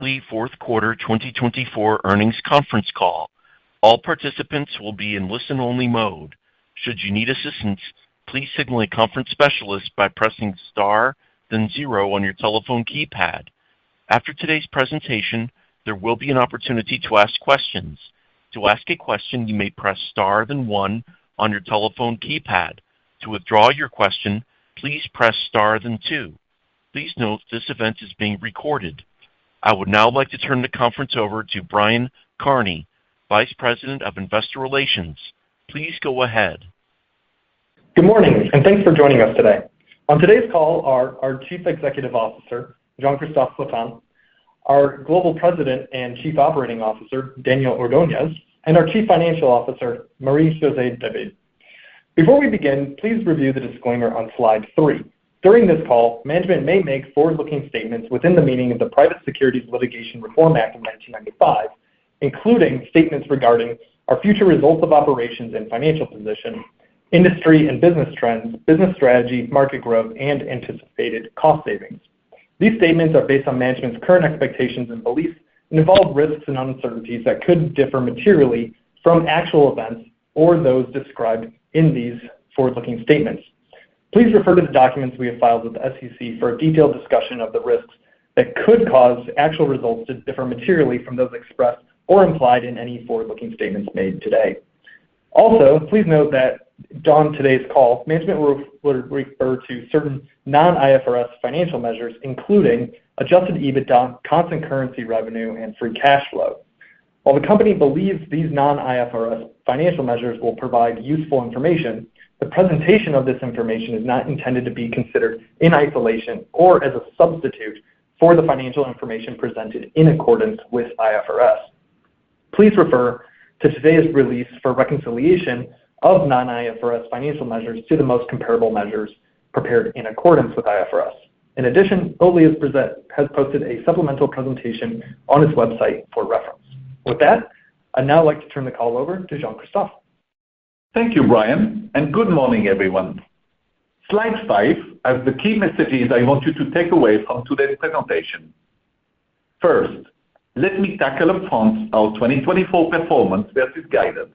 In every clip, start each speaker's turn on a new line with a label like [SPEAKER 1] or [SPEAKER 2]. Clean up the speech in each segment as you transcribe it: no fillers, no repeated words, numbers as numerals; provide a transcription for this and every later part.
[SPEAKER 1] OTLY Fourth Quarter 2024 Earnings Conference Call. All participants will be in listen-only mode. Should you need assistance, please signal a conference specialist by pressing star, then 0 on your telephone keypad. After today's presentation, there will be an opportunity to ask questions. To ask a question, you may press star, then 1 on your telephone keypad. To withdraw your question, please press star, then 2. Please note this event is being recorded. I would now like to turn the conference over to Brian Kearney, Vice President of Investor Relations. Please go ahead.
[SPEAKER 2] Good morning, and thanks for joining us today. On today's call are our Chief Executive Officer, Jean-Christophe Flatin, our Global President and Chief Operating Officer, Daniel Ordóñez, and our Chief Financial Officer, Marie-José David. Before we begin, please review the disclaimer on slide 3. During this call, management may make forward-looking statements within the meaning of the Private Securities Litigation Reform Act of 1995, including statements regarding our future results of operations and financial position, industry and business trends, business strategy, market growth, and anticipated cost savings. These statements are based on management's current expectations and beliefs and involve risks and uncertainties that could differ materially from actual events or those described in these forward-looking statements. Please refer to the documents we have filed with the SEC for a detailed discussion of the risks that could cause actual results to differ materially from those expressed or implied in any forward-looking statements made today. Also, please note that on today's call, management will refer to certain non-IFRS financial measures, including adjusted EBITDA, constant currency revenue, and free cash flow. While the company believes these non-IFRS financial measures will provide useful information, the presentation of this information is not intended to be considered in isolation or as a substitute for the financial information presented in accordance with IFRS. Please refer to today's release for reconciliation of non-IFRS financial measures to the most comparable measures prepared in accordance with IFRS. In addition, Oatly has posted a supplemental presentation on its website for reference. With that, I'd now like to turn the call over to Jean-Christophe.
[SPEAKER 3] Thank you, Brian, and good morning, everyone. Slide 5 has the key messages I want you to take away from today's presentation. First, let me tackle up front our 2024 performance versus guidance.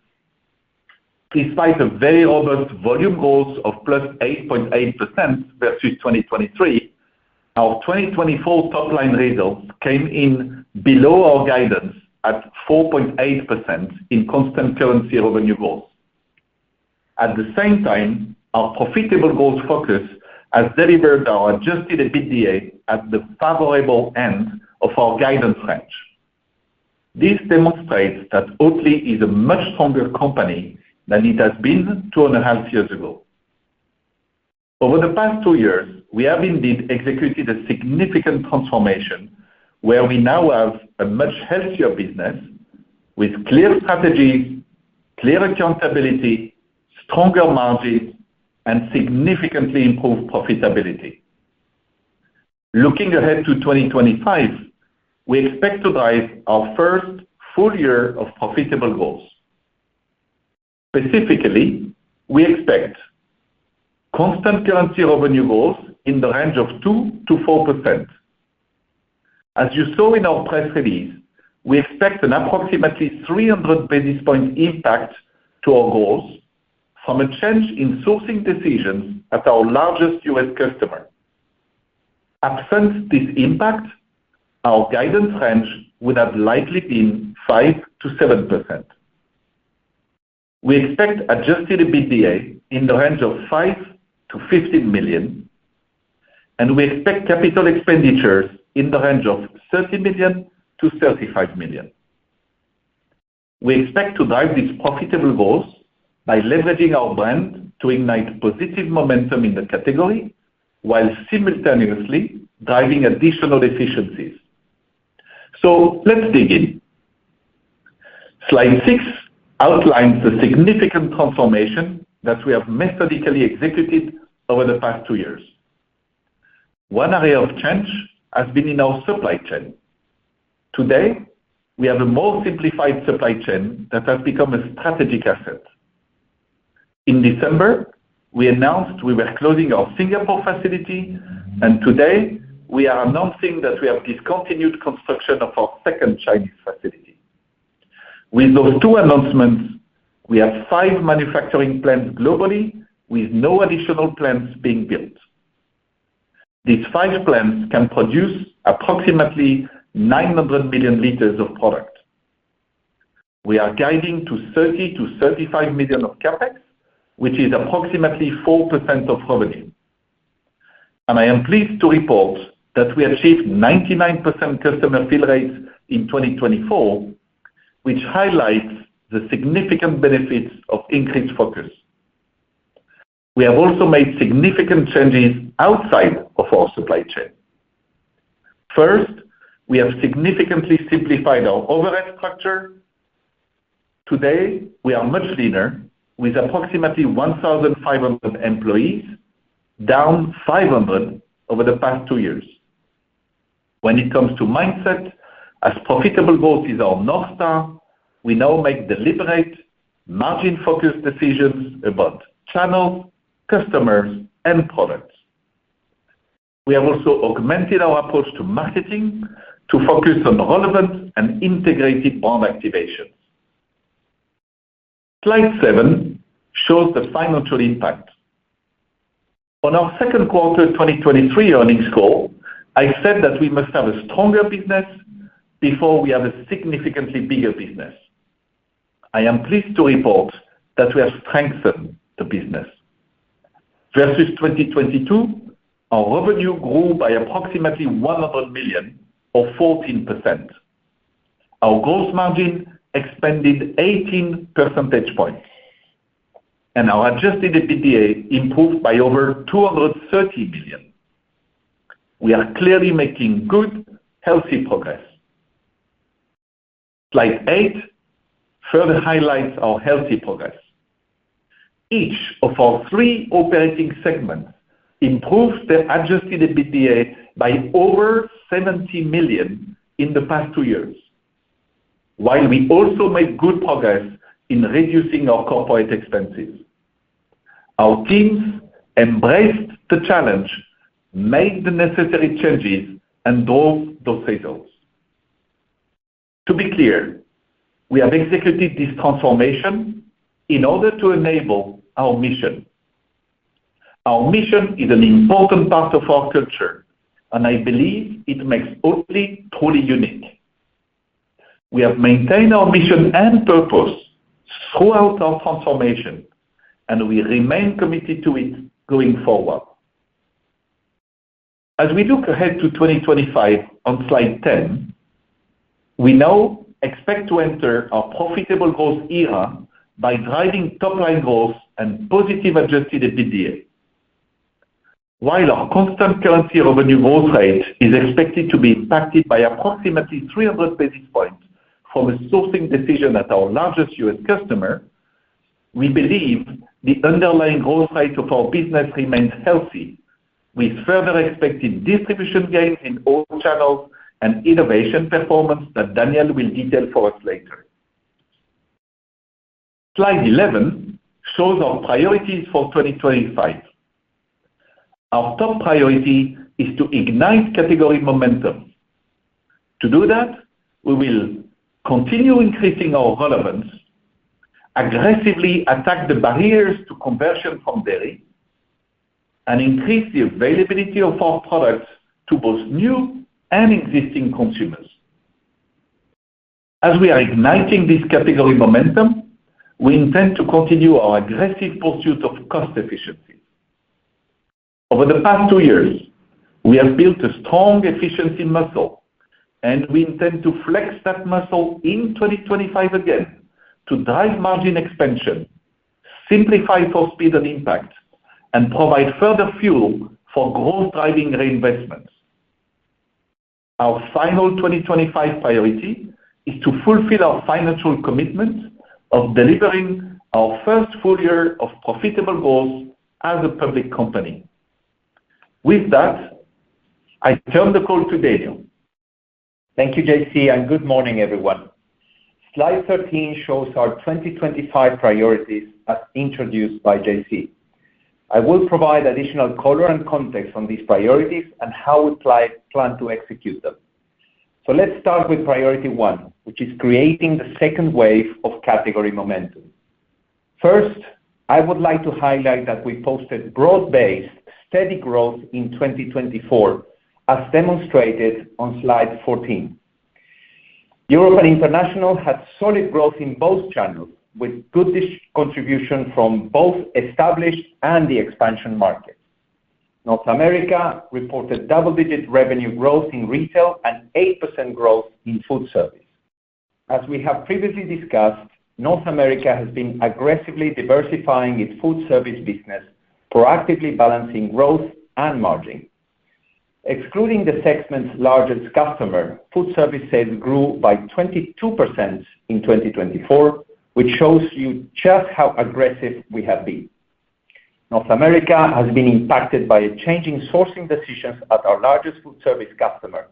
[SPEAKER 3] Despite a very robust volume growth of plus 8.8% versus 2023, our 2024 top-line results came in below our guidance at 4.8% in constant currency revenue growth. At the same time, our profitable growth focus has delivered our adjusted EBITDA at the favorable end of our guidance range. This demonstrates that Oatly is a much stronger company than it has been 2.5 years ago. Over the past 2 years, we have indeed executed a significant transformation where we now have a much healthier business with clear strategies, clear accountability, stronger margins, and significantly improved profitability. Looking ahead to 2025, we expect to drive our first full year of profitable growth. Specifically, we expect constant currency revenue growth in the range of 2 to 4%. As you saw in our press release, we expect an approximately 300 basis point impact to our growth from a change in sourcing decisions at our largest U.S. customer. Absent this impact, our guidance range would have likely been 5 to 7%. We expect adjusted EBITDA in the range of $5 to $15 million, and we expect capital expenditures in the range of $30 million to $35 million. We expect to drive this profitable growth by leveraging our brand to ignite positive momentum in the category while simultaneously driving additional efficiencies. So let's dig in. Slide 6 outlines the significant transformation that we have methodically executed over the past 2 years. One area of change has been in our supply chain. Today, we have a more simplified supply chain that has become a strategic asset. In December, we announced we were closing our Singapore facility, and today we are announcing that we have discontinued construction of our second Chinese facility. With those two announcements, we have 5 manufacturing plants globally with no additional plants being built. These 5 plants can produce approximately 900 million liters of product. We are guiding to 30 to 35 million of CapEx, which is approximately 4% of revenue. And I am pleased to report that we achieved 99% customer fill rates in 2024, which highlights the significant benefits of increased focus. We have also made significant changes outside of our supply chain. First, we have significantly simplified our overhead structure. Today, we are much leaner, with approximately 1,500 employees, down 500 over the past 2 years. When it comes to mindset, as profitable growth is our North Star, we now make deliberate, margin-focused decisions about channels, customers, and products. We have also augmented our approach to marketing to focus on relevant and integrated brand activations. Slide 7 shows the financial impact. On our second quarter 2023 earnings call, I said that we must have a stronger business before we have a significantly bigger business. I am pleased to report that we have strengthened the business. Versus 2022, our revenue grew by approximately $100 million, or 14%. Our gross margin expanded 18 percentage points, and our adjusted EBITDA improved by over $230 million. We are clearly making good, healthy progress. Slide 8 further highlights our healthy progress. Each of our 3 operating segments improved their adjusted EBITDA by over $70 million in the past 2 years, while we also made good progress in reducing our corporate expenses. Our teams embraced the challenge, made the necessary changes, and drove those results. To be clear, we have executed this transformation in order to enable our mission. Our mission is an important part of our culture, and I believe it makes Oatly truly unique. We have maintained our mission and purpose throughout our transformation, and we remain committed to it going forward. As we look ahead to 2025 on slide 10, we now expect to enter our profitable growth era by driving top-line growth and positive adjusted EBITDA. While our constant currency revenue growth rate is expected to be impacted by approximately 300 basis points from a sourcing decision at our largest U.S. customer, we believe the underlying growth rate of our business remains healthy, with further expected distribution gains in all channels and innovation performance that Daniel will detail for us later. Slide 11 shows our priorities for 2025. Our top priority is to ignite category momentum. To do that, we will continue increasing our relevance, aggressively attack the barriers to conversion from dairy, and increase the availability of our products to both new and existing consumers. As we are igniting this category momentum, we intend to continue our aggressive pursuit of cost efficiency. Over the past 2 years, we have built a strong efficiency muscle, and we intend to flex that muscle in 2025 again to drive margin expansion, simplify for speed and impact, and provide further fuel for growth-driving reinvestments. Our final 2025 priority is to fulfill our financial commitment of delivering our first full year of profitable growth as a public company. With that, I turn the call to Daniel.
[SPEAKER 4] Thank you, JC, and good morning, everyone. Slide 13 shows our 2025 priorities as introduced by JC. I will provide additional color and context on these priorities and how we plan to execute them. So let's start with priority 1, which is creating the second wave of category momentum. First, I would like to highlight that we posted broad-based, steady growth in 2024, as demonstrated on slide 14. Europe and International had solid growth in both channels, with good contribution from both established and the expansion markets. North America reported double-digit revenue growth in retail and 8% growth in food service. As we have previously discussed, North America has been aggressively diversifying its food service business, proactively balancing growth and margin. Excluding the segment's largest customer, food service sales grew by 22% in 2024, which shows you just how aggressive we have been. North America has been impacted by changing sourcing decisions at our largest food service customer,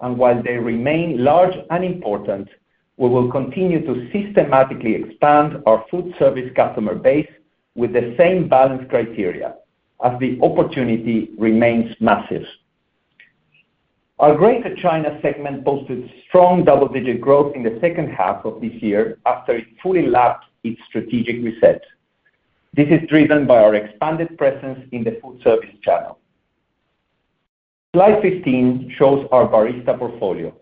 [SPEAKER 4] and while they remain large and important, we will continue to systematically expand our food service customer base with the same balance criteria, as the opportunity remains massive. Our Greater China segment posted strong double-digit growth in the second half of this year after it fully lapped its strategic reset. This is driven by our expanded presence in the food service channel. Slide 15 shows our barista portfolio.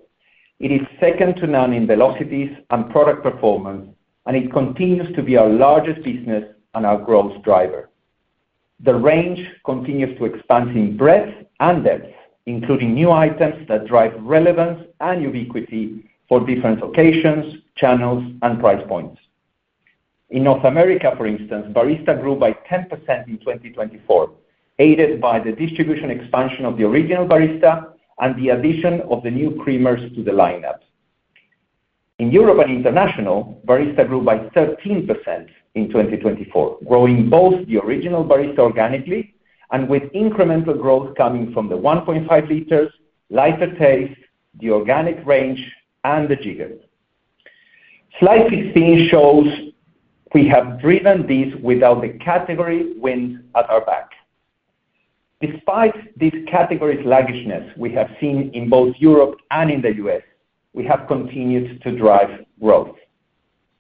[SPEAKER 4] It is second to none in velocities and product performance, and it continues to be our largest business and our growth driver. The range continues to expand in breadth and depth, including new items that drive relevance and ubiquity for different occasions, channels, and price points. In North America, for instance, barista grew by 10% in 2024, aided by the distribution expansion of the original barista and the addition of the new creamers to the lineup. In Europe and International, barista grew by 13% in 2024, growing both the original barista organically and with incremental growth coming from the 1.5 liters, lighter taste, the organic range, and the jigger. Slide 16 shows we have driven these without the category wind at our back. Despite this category's sluggishness we have seen in both Europe and in the US, we have continued to drive growth.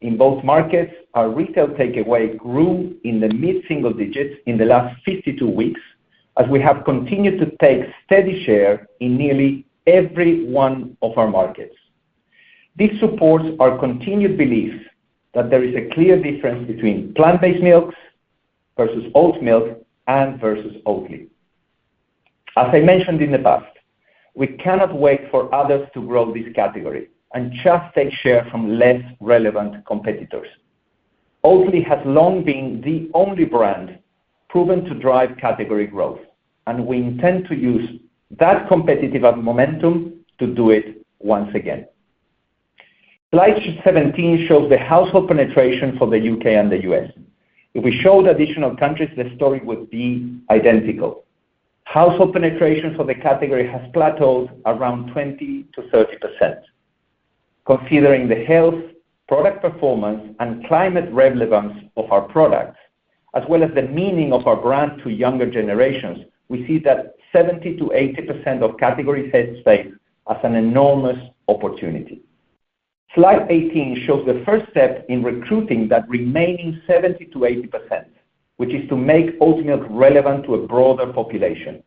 [SPEAKER 4] In both markets, our retail takeaway grew in the mid-single digits in the last 52 weeks, as we have continued to take steady share in nearly every one of our markets. This supports our continued belief that there is a clear difference between plant-based milks versus oat milk and versus Oatly. As I mentioned in the past, we cannot wait for others to grow this category and just take share from less relevant competitors. Oatly has long been the only brand proven to drive category growth, and we intend to use that competitive momentum to do it once again. Slide 17 shows the household penetration for the UK and the US. If we showed additional countries, the story would be identical. Household penetration for the category has plateaued around 20 to 30%. Considering the health, product performance, and climate relevance of our products, as well as the meaning of our brand to younger generations, we see that 70 to 80% of category head space as an enormous opportunity. Slide 18 shows the first step in recruiting that remaining 70 to 80%, which is to make oat milk relevant to a broader population.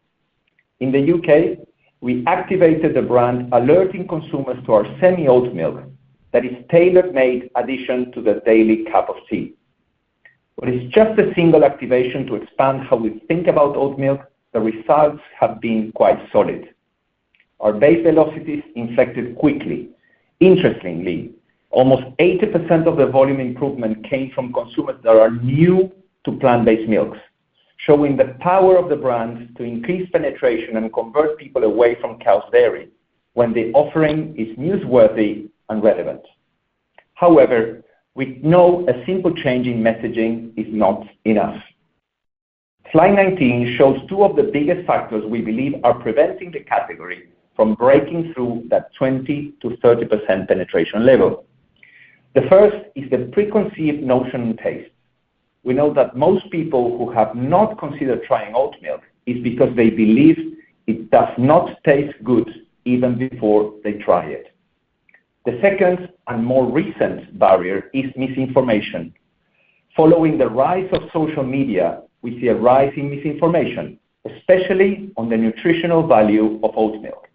[SPEAKER 4] In the UK, we activated the brand, alerting consumers to our semi-oat milk that is tailor-made addition to the daily cup of tea. But it's just a single activation to expand how we think about oat milk. The results have been quite solid. Our base velocities inflected quickly. Interestingly, almost 80% of the volume improvement came from consumers that are new to plant-based milks, showing the power of the brand to increase penetration and convert people away from cow's dairy when the offering is newsworthy and relevant. However, we know a simple change in messaging is not enough. Slide 19 shows two of the biggest factors we believe are preventing the category from breaking through that 20 to 30% penetration level. The first is the preconceived notion in taste. we know that most people who have not considered trying oat milk is because they believe it does not taste good even before they try it. The second and more recent barrier is misinformation. Following the rise of social media, we see a rise in misinformation, especially on the nutritional value of oat milk.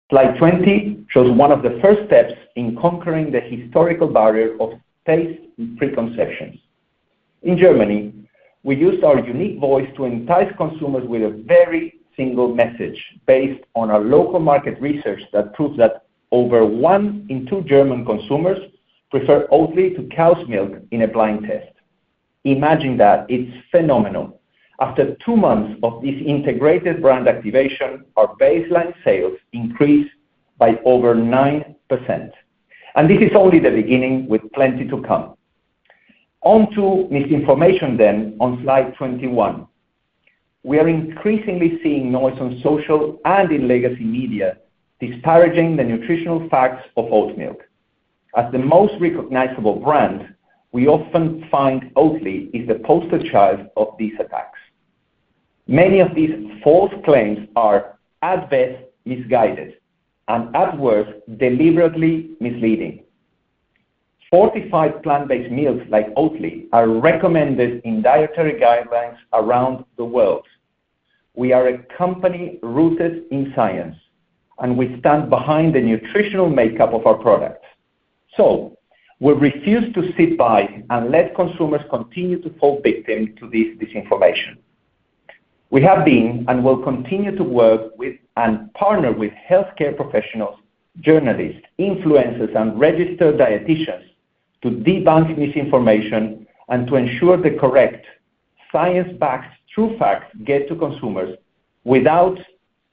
[SPEAKER 4] Slide 20 shows one of the first steps in conquering the historical barrier of taste preconceptions. In Germany, we used our unique voice to entice consumers with a very single message based on our local market research that proves that over 1 in 2 German consumers prefer Oatly to cow's milk in a blind test. Imagine that, it's phenomenal. After 2 months of this integrated brand activation, our baseline sales increased by over 9%. And this is only the beginning with plenty to come. On to misinformation then on slide 21. We are increasingly seeing noise on social and in legacy media disparaging the nutritional facts of oat milk. As the most recognizable brand, we often find Oatly is the poster child of these attacks. Many of these false claims are, at best, misguided, and at worst, deliberately misleading. Fortified plant-based meals like Oatly are recommended in dietary guidelines around the world. We are a company rooted in science, and we stand behind the nutritional makeup of our products. So, we refuse to sit by and let consumers continue to fall victim to this disinformation. We have been and will continue to work with and partner with healthcare professionals, journalists, influencers, and registered dietitians to debunk misinformation and to ensure the correct, science-backed true facts get to consumers without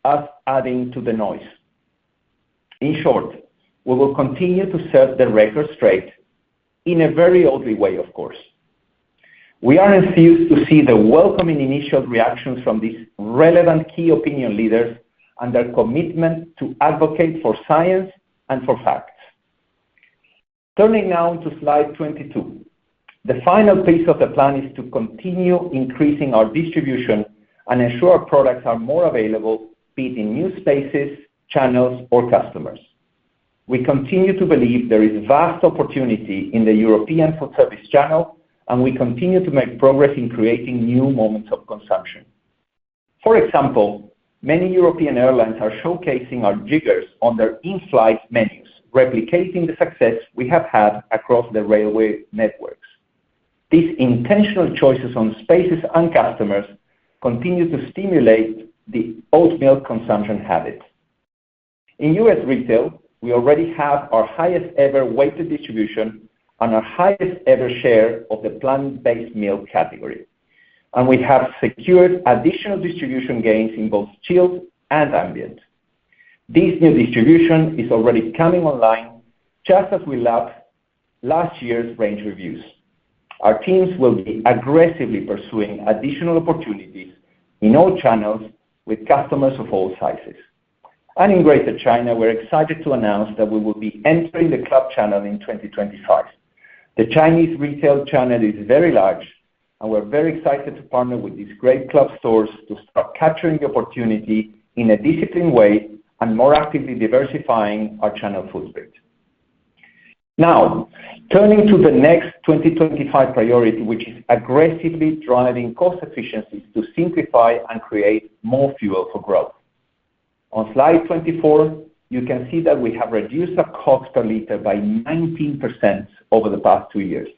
[SPEAKER 4] us adding to the noise. In short, we will continue to set the record straight in a very Oatly way, of course. We are enthused to see the welcoming initial reactions from these relevant key opinion leaders and their commitment to advocate for science and for facts. Turning now to slide 22. The final piece of the plan is to continue increasing our distribution and ensure our products are more available, be it in new spaces, channels, or customers. We continue to believe there is vast opportunity in the European food service channel, and we continue to make progress in creating new moments of consumption. For example, many European airlines are showcasing our jiggers on their in-flight menus, replicating the success we have had across the railway networks. These intentional choices on spaces and customers continue to stimulate the oat milk consumption habit. In US retail, we already have our highest ever weighted distribution and our highest ever share of the plant-based milk category. And we have secured additional distribution gains in both chilled and ambient. This new distribution is already coming online just as we lap last year's range reviews. Our teams will be aggressively pursuing additional opportunities in all channels with customers of all sizes. And in Greater China, we're excited to announce that we will be entering the club channel in 2025. The Chinese retail channel is very large, and we're very excited to partner with these great club stores to start capturing the opportunity in a disciplined way and more actively diversifying our channel footprint. Now, turning to the next 2025 priority, which is aggressively driving cost efficiencies to simplify and create more fuel for growth. On slide 24, you can see that we have reduced our cost per liter by 19% over the past 2 years.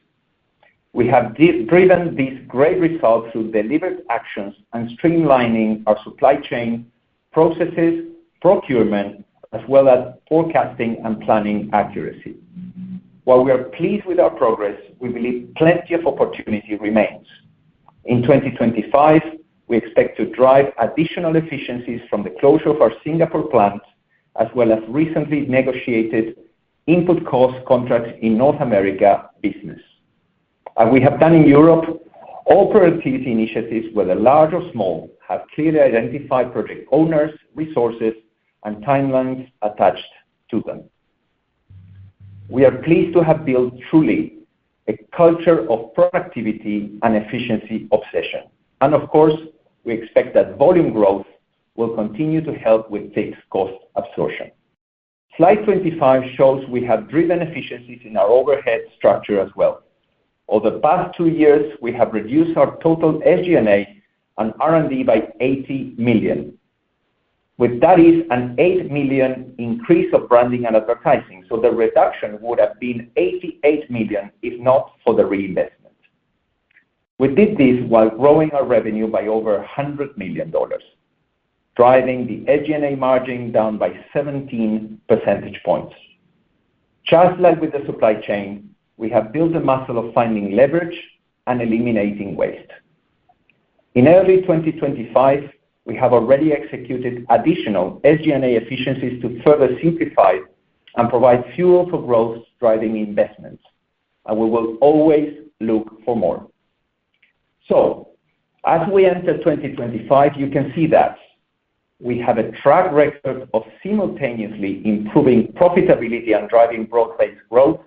[SPEAKER 4] We have driven these great results through deliberate actions and streamlining our supply chain processes, procurement, as well as forecasting and planning accuracy. While we are pleased with our progress, we believe plenty of opportunity remains. In 2025, we expect to drive additional efficiencies from the closure of our Singapore plant, as well as recently negotiated input cost contracts in North America business. As we have done in Europe, all productivity initiatives, whether large or small, have clearly identified project owners, resources, and timelines attached to them. We are pleased to have built truly a culture of productivity and efficiency obsession. And of course, we expect that volume growth will continue to help with fixed cost absorption. Slide 25 shows we have driven efficiencies in our overhead structure as well. Over the past 2 years, we have reduced our total SG&A and R&D by $80 million. With that is an $8 million increase of branding and advertising, so the reduction would have been $88 million if not for the reinvestment. We did this while growing our revenue by over $100 million, driving the SG&A margin down by 17 percentage points. Just like with the supply chain, we have built the muscle of finding leverage and eliminating waste. In early 2025, we have already executed additional SG&A efficiencies to further simplify and provide fuel for growth driving investments, and we will always look for more. So, as we enter 2025, you can see that we have a track record of simultaneously improving profitability and driving broad-based growth,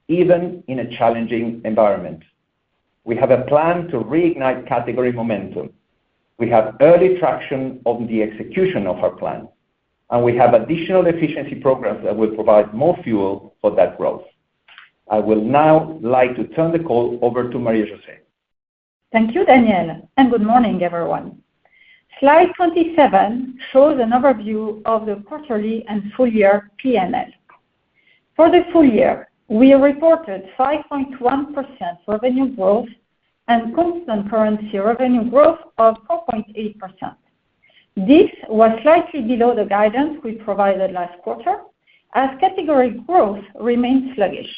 [SPEAKER 4] even in a challenging environment. We have a plan to reignite category momentum. We have early traction on the execution of our plan, and we have additional efficiency programs that will provide more fuel for that growth. I will now like to turn the call over to Maria-José.
[SPEAKER 5] Thank you, Daniel, and good morning, everyone. Slide 27 shows an overview of the quarterly and full-year P&L. For the full year, we reported 5.1% revenue growth and constant currency revenue growth of 4.8%. This was slightly below the guidance we provided last quarter, as category growth remained sluggish.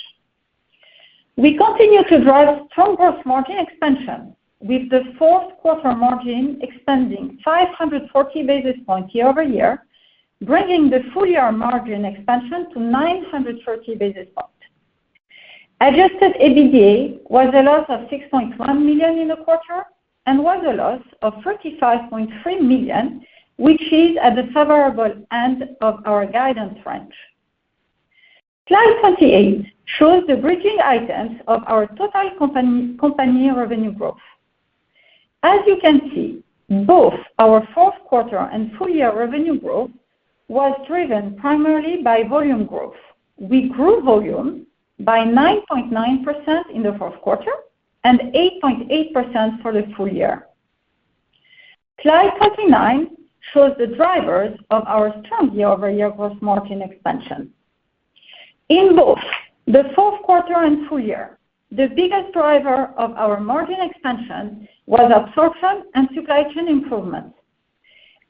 [SPEAKER 5] We continue to drive strong gross margin expansion, with the fourth quarter margin expanding 540 basis points year-over-year, bringing the full-year margin expansion to 930 basis points. Adjusted EBITDA was a loss of $6.1 million in the quarter and was a loss of $35.3 million, which is at the favorable end of our guidance range. Slide 28 shows the bridging items of our total company revenue growth. As you can see, both our fourth quarter and full-year revenue growth was driven primarily by volume growth. We grew volume by 9.9% in the fourth quarter and 8.8% for the full year. Slide 29 shows the drivers of our strong year-over-year gross margin expansion. In both the fourth quarter and full year, the biggest driver of our margin expansion was absorption and supply chain improvements.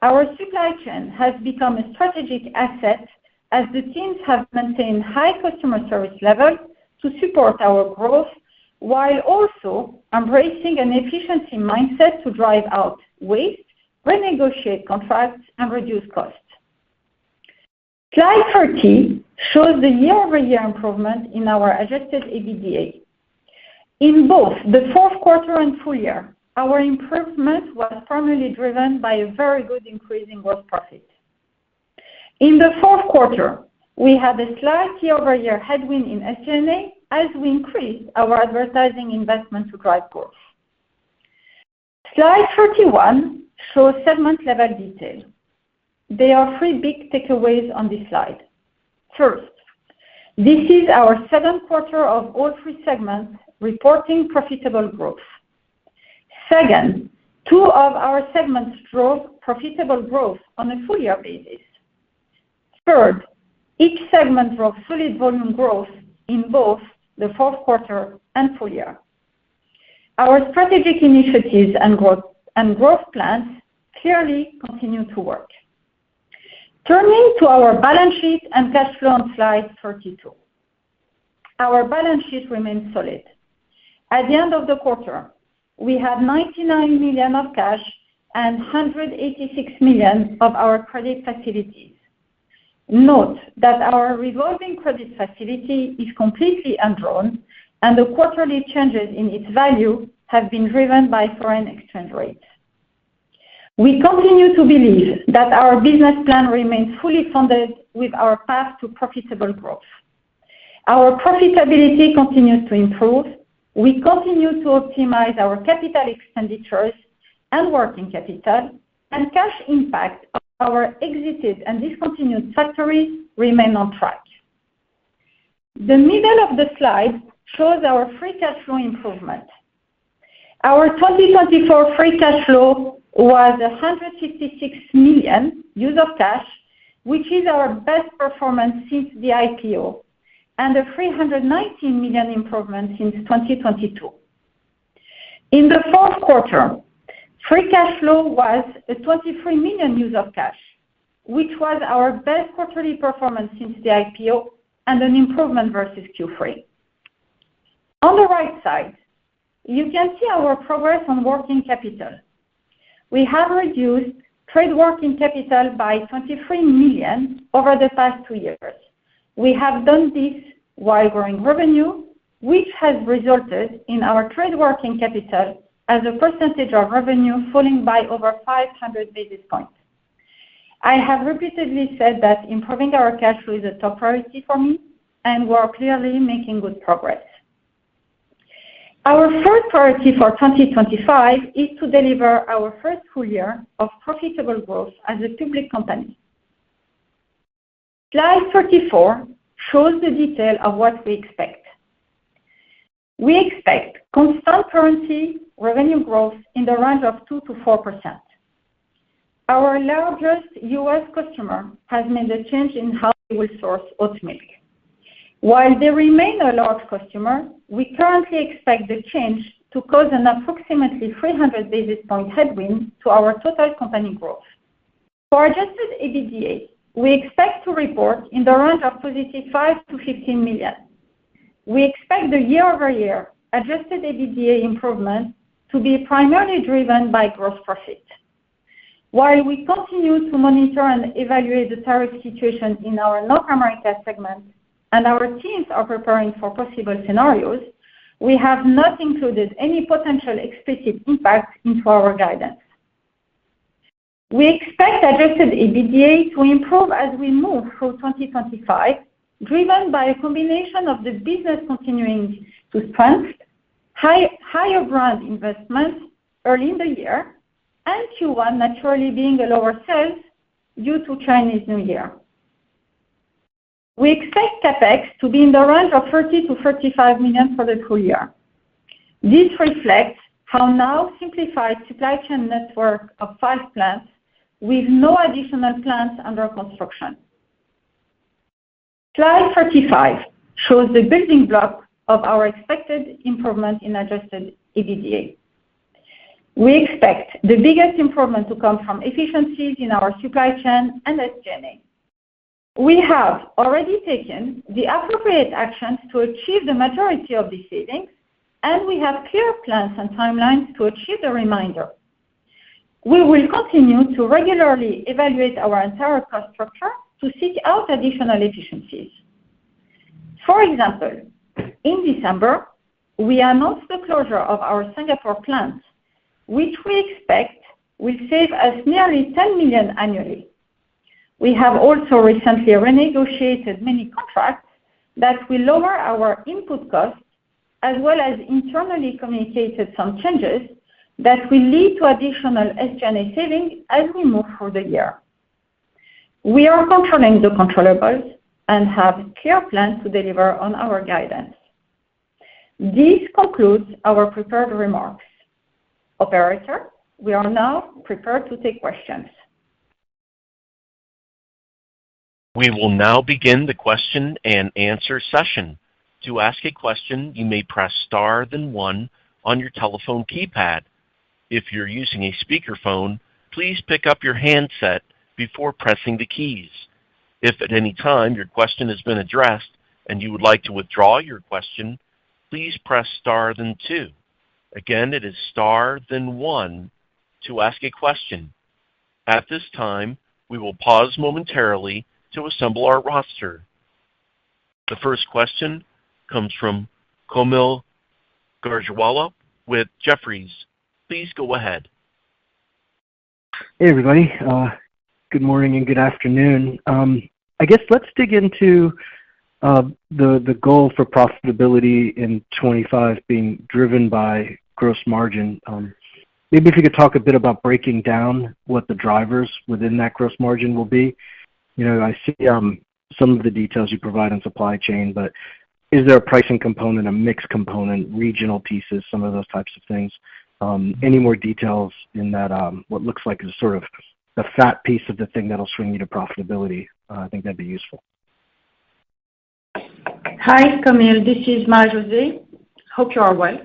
[SPEAKER 5] Our supply chain has become a strategic asset as the teams have maintained high customer service levels to support our growth, while also embracing an efficiency mindset to drive out waste, renegotiate contracts, and reduce costs. Slide 30 shows the year-over-year improvement in our adjusted EBITDA. In both the fourth quarter and full year, our improvement was primarily driven by a very good increase in gross profit. In the fourth quarter, we had a slight year-over-year headwind in SG&A as we increased our advertising investment to drive growth. Slide 31 shows segment-level detail. There are 3 big takeaways on this slide. First, this is our second quarter of all 3 segments reporting profitable growth. Second, 2 of our segments drove profitable growth on a full-year basis. Third, each segment drove solid volume growth in both the fourth quarter and full year. Our strategic initiatives and growth plans clearly continue to work. Turning to our balance sheet and cash flow on slide 32. Our balance sheet remains solid. At the end of the quarter, we had $99 million of cash and $186 million of our credit facilities. Note that our revolving credit facility is completely undrawn, and the quarterly changes in its value have been driven by foreign exchange rates. We continue to believe that our business plan remains fully funded with our path to profitable growth. Our profitability continues to improve, We continue to optimize our capital expenditures and working capital, and cash impact of our exited and discontinued factories remain on track. The middle of the slide shows our free cash flow improvement. Our 2024 free cash flow was 156 million use of cash, which is our best performance since the IPO, and a 319 million improvement since 2022. In the fourth quarter, free cash flow was a 23 million use of cash, which was our best quarterly performance since the IPO and an improvement versus Q3. On the right side, you can see our progress on working capital. We have reduced trade working capital by 23 million over the past 2 years. We have done this while growing revenue, which has resulted in our trade working capital as a percentage of revenue falling by over 500 basis points. I have repeatedly said that improving our cash flow is a top priority for me, and we are clearly making good progress. Our first priority for 2025 is to deliver our first full year of profitable growth as a public company. Slide 34 shows the detail of what we expect. We expect constant currency revenue growth in the range of 2 to 4%. Our largest U.S. customer has made a change in how we will source oat milk. While they remain a large customer, we currently expect the change to cause an approximately 300 basis point headwind to our total company growth. For adjusted EBITDA, we expect to report in the range of positive 5 to 15 million. We expect the year-over-year adjusted EBITDA improvement to be primarily driven by gross profit. While we continue to monitor and evaluate the tariff situation in our North America segment, and our teams are preparing for possible scenarios, we have not included any potential explicit impact into our guidance. We expect adjusted EBITDA to improve as we move through 2025, driven by a combination of the business continuing to strengthen, higher brand investments early in the year, and Q1 naturally being a lower sales due to Chinese New Year. We expect CapEx to be in the range of 30 to 35 million for the full year. This reflects our now simplified supply chain network of 5 plants with no additional plants under construction. Slide 35 shows the building block of our expected improvement in adjusted EBITDA. We expect the biggest improvement to come from efficiencies in our supply chain and SG&A. We have already taken the appropriate actions to achieve the majority of these savings, and we have clear plans and timelines to achieve the remainder. We will continue to regularly evaluate our entire cost structure to seek out additional efficiencies. For example, in December, we announced the closure of our Singapore plant, which we expect will save us nearly 10 million annually. We have also recently renegotiated many contracts that will lower our input costs, as well as internally communicated some changes that will lead to additional SG&A savings as we move through the year. We are controlling the controllables and have clear plans to deliver on our guidance. This concludes our prepared remarks. Operator, we are now prepared to take questions.
[SPEAKER 1] We will now begin the question and answer session. To ask a question, you may press star then 1 on your telephone keypad. If you're using a speakerphone, please pick up your handset before pressing the keys. If at any time your question has been addressed and you would like to withdraw your question, please press star then 2. Again, it is star then 1 to ask a question. At this time, we will pause momentarily to assemble our roster. The first question comes from Kaumil Gajrawala with Jefferies. Please go ahead.
[SPEAKER 6] Hey, everybody. Good morning and good afternoon. I guess let's dig into The goal for profitability in 25 being driven by gross margin. Maybe if you could talk a bit about breaking down what the drivers within that gross margin will be. I see some of the details you provide on supply chain, but is there a pricing component, a mix component, regional pieces, some of those types of things? Any more details in that, what looks like is sort of the fat piece of the thing that'll swing you to profitability? I think that'd be useful.
[SPEAKER 5] Hi, Camille. This is Marie-José. Hope you are well.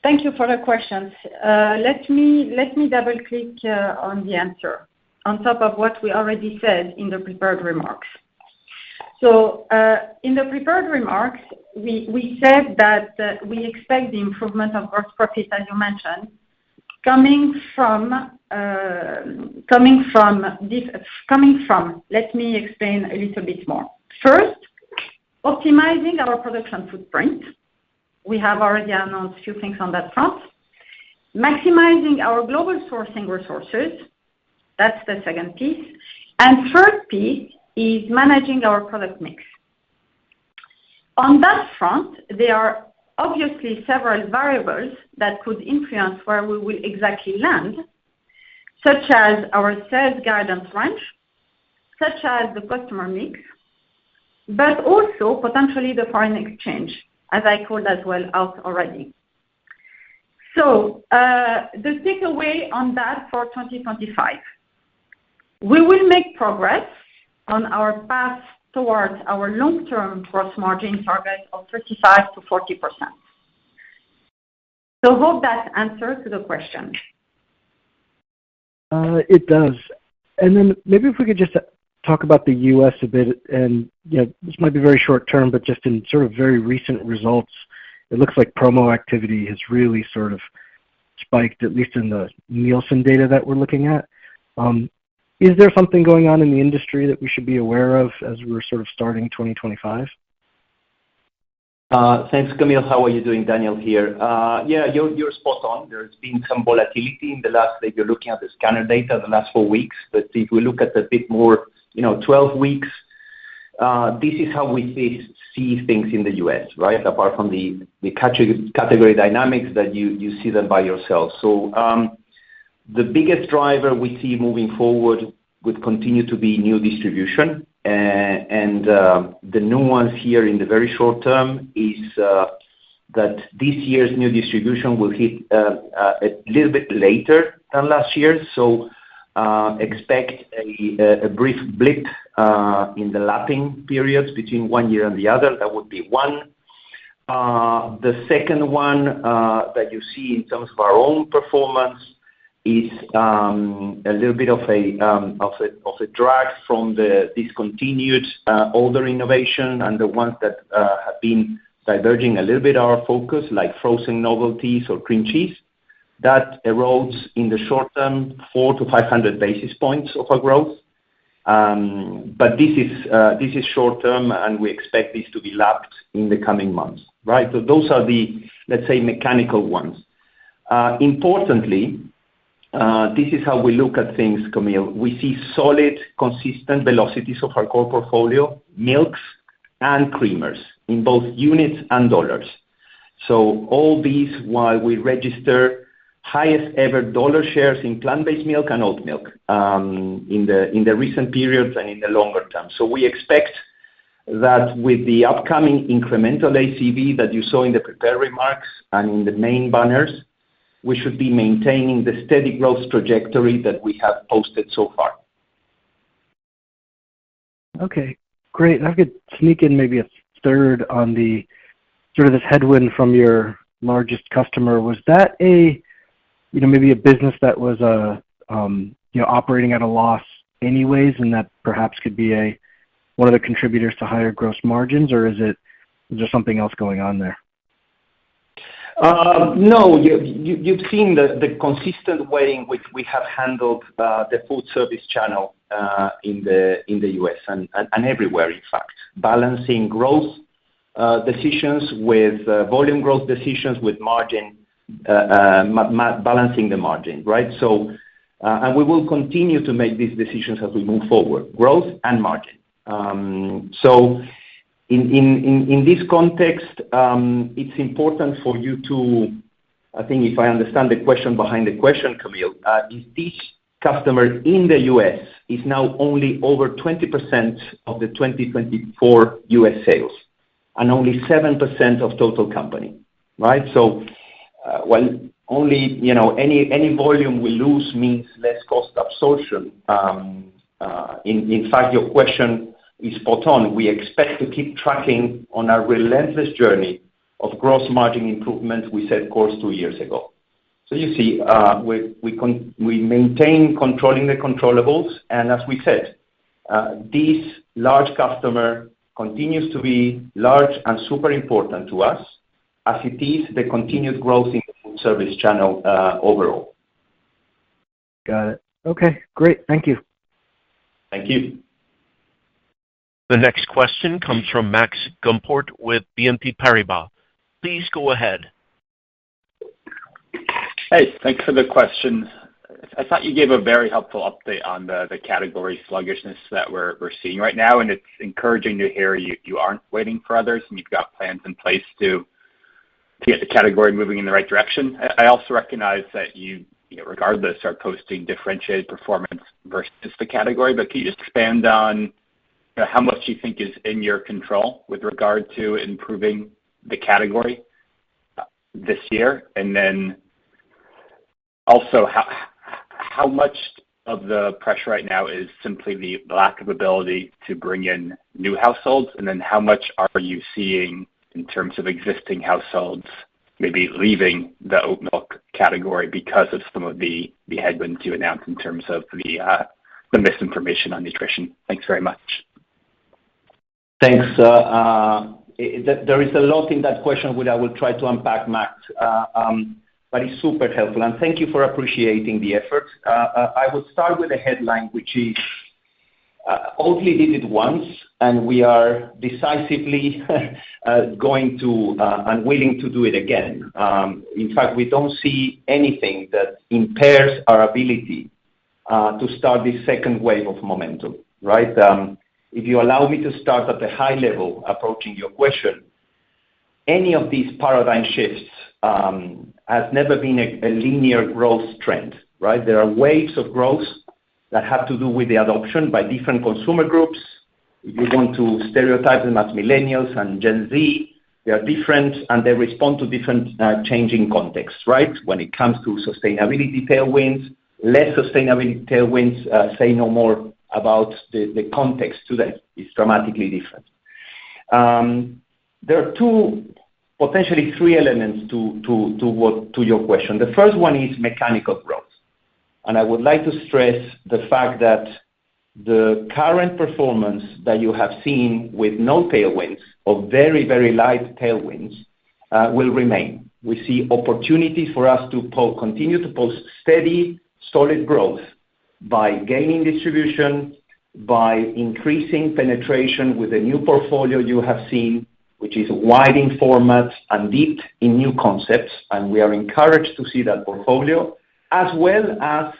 [SPEAKER 5] Thank you for the questions. Let me double-click on the answer on top of what we already said in the prepared remarks. So in the prepared remarks, we said that we expect the improvement of gross profit, as you mentioned, coming from. Let me explain a little bit more. First, optimizing our production footprint. We have already announced a few things on that front. Maximizing our global sourcing resources. That's the second piece. And third piece is managing our product mix. On that front, there are obviously several variables that could influence where we will exactly land, such as our sales guidance range, such as the customer mix, but also potentially the foreign exchange, as I called as well out already. So the takeaway on that for 2025, we will make progress on our path towards our long-term gross margin target of 35 to 40%. So hope that answers the question.
[SPEAKER 6] It does. And then maybe if we could just talk about the U.S. a bit, and this might be very short term, but just in sort of very recent results, it looks like promo activity has really sort of spiked, at least in the Nielsen data that we're looking at. Is there something going on in the industry that we should be aware of as we're sort of starting 2025?
[SPEAKER 4] Thanks, Camille. How are you doing? Daniel here. Yeah, you're spot on. There's been some volatility in the last, if you're looking at the scanner data, the last 4 weeks. But if we look at a bit more, 12 weeks, this is how we see things in the U.S., right? Apart from the category dynamics that you see them by yourself. So the biggest driver we see moving forward would continue to be new distribution. And the nuance here in the very short term is that this year's new distribution will hit a little bit later than last year. So expect a brief blip in the lapping periods between 1 year and the other. That would be one. The second one that you see in terms of our own performance is a little bit of a drag from the discontinued older innovation and the ones that have been diverging a little bit our focus, like frozen novelties or cream cheese. That erodes in the short term 400 to 500 basis points of our growth. But this is short term, and we expect this to be lapped in the coming months, right? So those are the, let's say, mechanical ones. Importantly, this is how we look at things, Camille. We see solid, consistent velocities of our core portfolio, milks and creamers in both units and dollars. So all these while we register highest ever dollar shares in plant-based milk and oat milk in the recent periods and in the longer term. So we expect that with the upcoming incremental ACV that you saw in the prepared remarks and in the main banners, we should be maintaining the steady growth trajectory that we have posted so far.
[SPEAKER 6] Okay, great. I could sneak in maybe a third on the sort of this headwind from your largest customer. Was that maybe a business that was operating at a loss anyways, and that perhaps could be one of the contributors to higher gross margins, or is there something else going on there?
[SPEAKER 4] No, you've seen the consistent way in which we have handled the food service channel in the US and everywhere, in fact, balancing growth decisions with volume growth decisions with margin, balancing the margin, right? So, and we will continue to make these decisions as we move forward, growth and margin. So In this context, it's important for you to, I think if I understand the question behind the question, Camille, is this customer in the US is now only over 20% of the 2024 US sales and only 7% of total company, right? So, well, only, any volume we lose means less cost absorption. In fact, your question is spot on. We expect to keep tracking on our relentless journey of gross margin improvement we set course 2 years ago. So you see, we maintain controlling the controllables, and as we said, this large customer continues to be large and super important to us, as it is the continued growth in the food service channel overall.
[SPEAKER 6] Got it. Okay, great. Thank you.
[SPEAKER 4] Thank you.
[SPEAKER 1] The next question comes from Max Gumport with BNP Paribas. Please go ahead.
[SPEAKER 7] Hey, thanks for the question. I thought you gave a very helpful update on the category sluggishness that we're seeing right now, and it's encouraging to hear you aren't waiting for others, and you've got plans in place to get the category moving in the right direction. I also recognize that you regardless, are posting differentiated performance versus the category, but can you just expand on how much you think is in your control with regard to improving the category this year? And then also, how much of the pressure right now is simply the lack of ability to bring in new households? And then how much are you seeing in terms of existing households maybe leaving the oat milk category because of some of the headwinds you announced in terms of the misinformation on nutrition? Thanks very much.
[SPEAKER 4] Thanks. There is a lot in that question which I will try to unpack, Max, but it's super helpful. And thank you for appreciating the effort. I would start with a headline, which is Oatly did it once, and we are decisively going to and willing to do it again. In fact, we don't see anything that impairs our ability to start this second wave of momentum, right? If you allow me to start at the high level, approaching your question, any of these paradigm shifts has never been a linear growth trend, right? There are waves of growth that have to do with the adoption by different consumer groups. If you want to stereotype them as millennials and Gen Z, they are different and they respond to different changing contexts, right? When it comes to sustainability tailwinds, less sustainability tailwinds, say no more about the context today. It's dramatically different. There are potentially three elements to your question. The first one is mechanical growth. And I would like to stress the fact that the current performance that you have seen with no tailwinds or very, very light tailwinds will remain. We see opportunities for us to continue to post steady, solid growth by gaining distribution, by increasing penetration with the new portfolio you have seen, which is wide in format and deep in new concepts. And we are encouraged to see that portfolio, as well as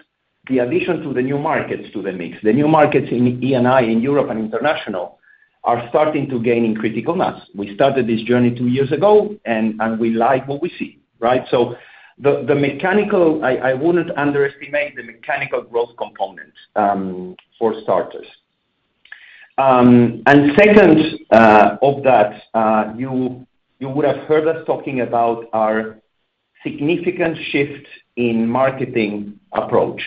[SPEAKER 4] the addition to the new markets to the mix. The new markets in E&I, in Europe and international, are starting to gain in critical mass. We started this journey 2 years ago, and we like what we see, right? So the mechanical, I wouldn't underestimate the mechanical growth component for starters. And second of that, you would have heard us talking about our significant shift in marketing approach.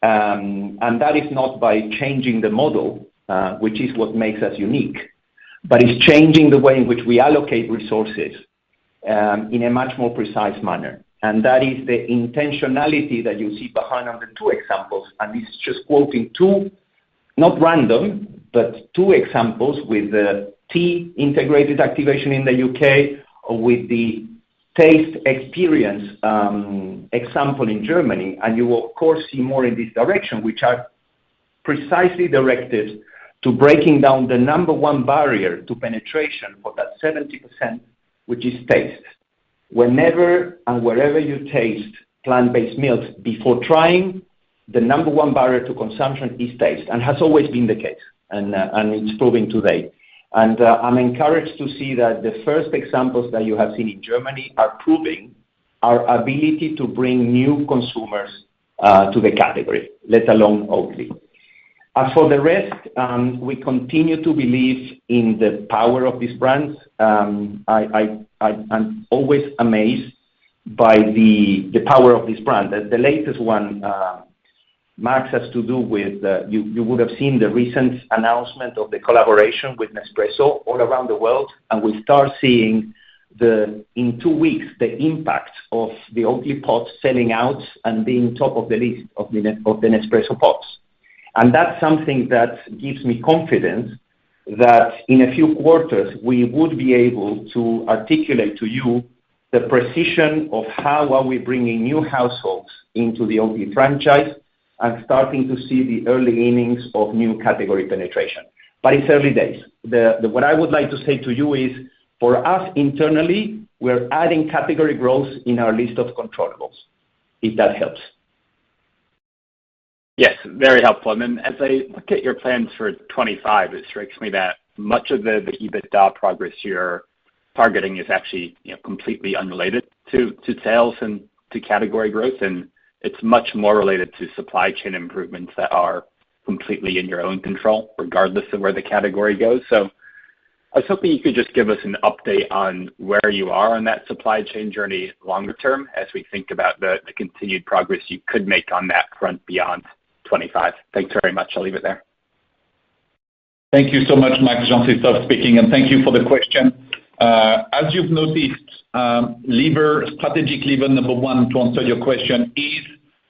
[SPEAKER 4] And that is not by changing the model, which is what makes us unique, but it's changing the way in which we allocate resources in a much more precise manner. And that is the intentionality that you see behind on the two examples. And it's just quoting two, not random, but two examples with the tea integrated activation in the UK or with the taste experience example in Germany. And you will, of course, see more in this direction, which are precisely directed to breaking down the number one barrier to penetration for that 70%, which is taste. Whenever and wherever you taste plant-based milks before trying, the number one barrier to consumption is taste, and has always been the case, and it's proving today. And I'm encouraged to see that the first examples that you have seen in Germany are proving our ability to bring new consumers to the category, let alone Oatly. As for the rest, we continue to believe in the power of these brands. I'm always amazed by the power of this brand. The latest one, Max, has to do with, you would have seen the recent announcement of the collaboration with Nespresso all around the world, and we start seeing in 2 weeks, the impact of the Oatly pods selling out and being top of the list of the Nespresso pods. And that's something that gives me confidence that in a few quarters, we would be able to articulate to you the precision of how are we bringing new households into the Oatly franchise and starting to see the early innings of new category penetration. But it's early days. What I would like to say to you is, for us internally, we're adding category growth in our list of controllables, if that helps.
[SPEAKER 7] Yes, very helpful. And then as I look at your plans for 25, it strikes me that much of the EBITDA progress you're targeting is actually completely unrelated to sales and to category growth, and it's much more related to supply chain improvements that are completely in your own control, regardless of where the category goes. So I was hoping you could just give us an update on where you are on that supply chain journey longer term as we think about the continued progress you could make on that front beyond 25. Thanks very much. I'll leave it there.
[SPEAKER 3] Thank you so much, Max. Jean-Christophe speaking, and thank you for the question. As you've noticed, strategic lever number one to answer your question is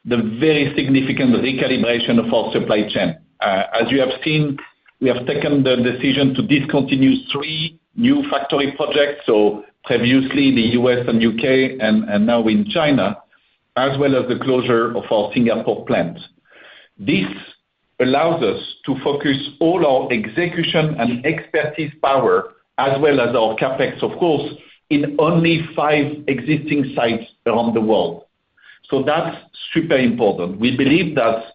[SPEAKER 3] the very significant recalibration of our supply chain. As you have seen, we have taken the decision to discontinue 3 new factory projects, so previously the US and UK and now in China, as well as the closure of our Singapore plant. This allows us to focus all our execution and expertise power, as well as our CapEx, of course, in only 5 existing sites around the world. So that's super important. We believe that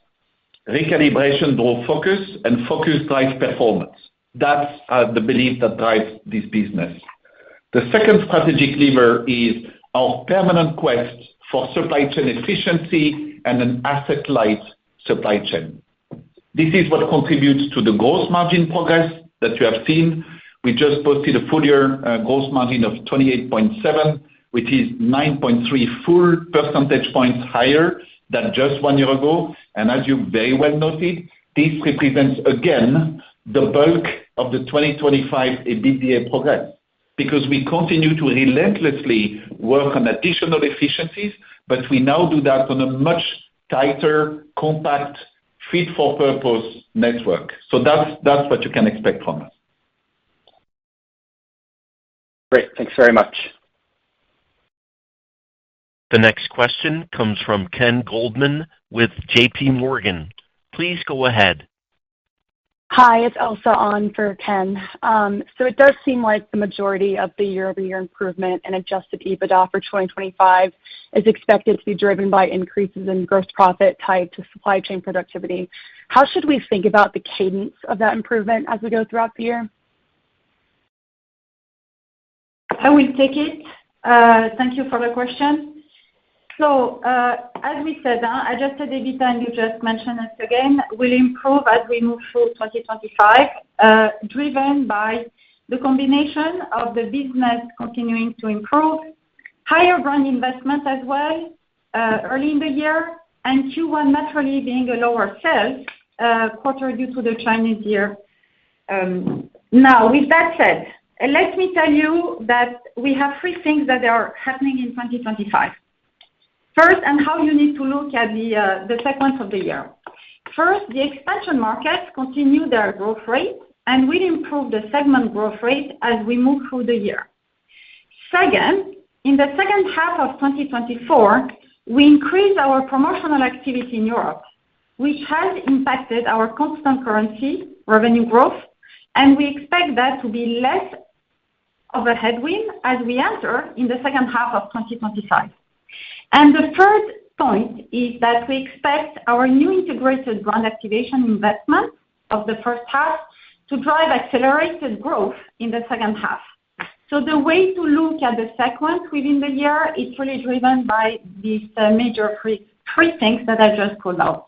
[SPEAKER 3] recalibration draws focus, and focus drives performance. That's the belief that drives this business. The second strategic lever is our permanent quest for supply chain efficiency and an asset-light supply chain. This is what contributes to the gross margin progress that you have seen. We just posted a full year gross margin of 28.7, which is 9.3 full percentage points higher than just 1 year ago. And as you very well noted, this represents again the bulk of the 2025 EBITDA progress, because we continue to relentlessly work on additional efficiencies, but we now do that on a much tighter, compact, fit-for-purpose network. So that's what you can expect from us.
[SPEAKER 7] Great. Thanks very much.
[SPEAKER 1] The next question comes from Ken Goldman with JP Morgan. Please go ahead.
[SPEAKER 8] Hi, it's Elsa on for Ken. So it does seem like the majority of the year-over-year improvement in adjusted EBITDA for 2025 is expected to be driven by increases in gross profit tied to supply chain productivity. How should we think about the cadence of that improvement as we go throughout the year?
[SPEAKER 5] I will take it. Thank you for the question. So, as we said, adjusted EBITDA, and you just mentioned it again, will improve as we move through 2025, driven by the combination of the business continuing to improve, higher brand investment as well, early in the year, and Q1 naturally being a lower sales quarter due to the Chinese year. Now, with that said, let me tell you that we have 3 things that are happening in 2025. First, and how you need to look at the sequence of the year. First, the expansion markets continue their growth rate and will improve the segment growth rate as we move through the year. Second, in the second half of 2024, we increased our promotional activity in Europe, which has impacted our constant currency revenue growth, and we expect that to be less of a headwind as we enter in the second half of 2025. And the third point is that we expect our new integrated brand activation investment of the first half to drive accelerated growth in the second half. So the way to look at the sequence within the year is really driven by these major three things that I just called out.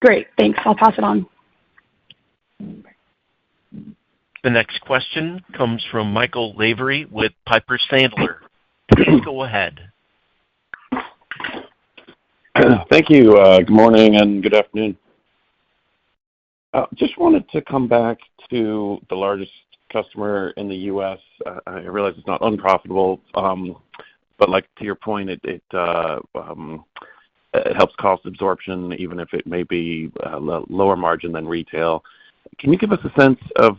[SPEAKER 8] Great, thanks. I'll pass it on.
[SPEAKER 1] The next question comes from Michael Lavery with Piper Sandler. Please go ahead.
[SPEAKER 9] Thank you. Good morning and good afternoon. Just wanted to come back to the largest customer in the U.S. I realize it's not unprofitable, but like to your point, it helps cost absorption, even if it may be lower margin than retail. Can you give us a sense of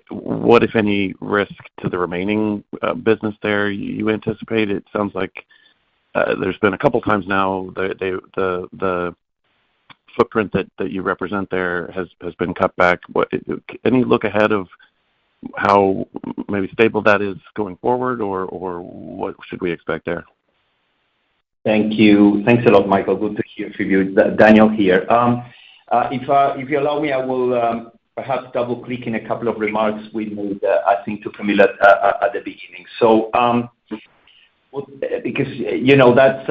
[SPEAKER 9] what, if any, risk to the remaining business there you anticipate? It sounds like there's been a couple times now the footprint that you represent there has been cut back. Any look ahead of how maybe stable that is going forward, or what should we expect there?
[SPEAKER 4] Thank you. Thanks a lot, Michael. Good to hear from you. Daniel here. If you allow me, I will perhaps double-click in a couple of remarks we made, I think, to Camilla at the beginning. So, because, that's,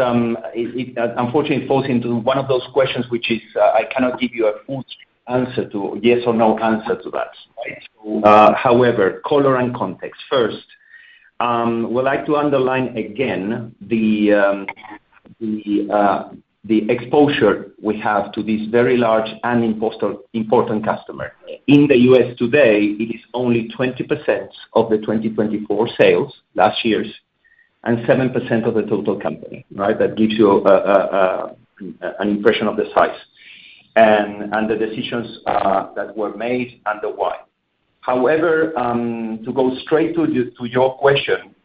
[SPEAKER 4] unfortunately, it falls into one of those questions which is, I cannot give you a full answer to, yes or no answer to that. Right? So, however, color and context. First, we'd like to underline again the exposure we have to this very large and important customer. In the U.S. today, it is only 20% of the 2024 sales, last year's, and 7% of the total company, right? That gives you an impression of the size and the decisions that were made and the why. However, to go straight to your question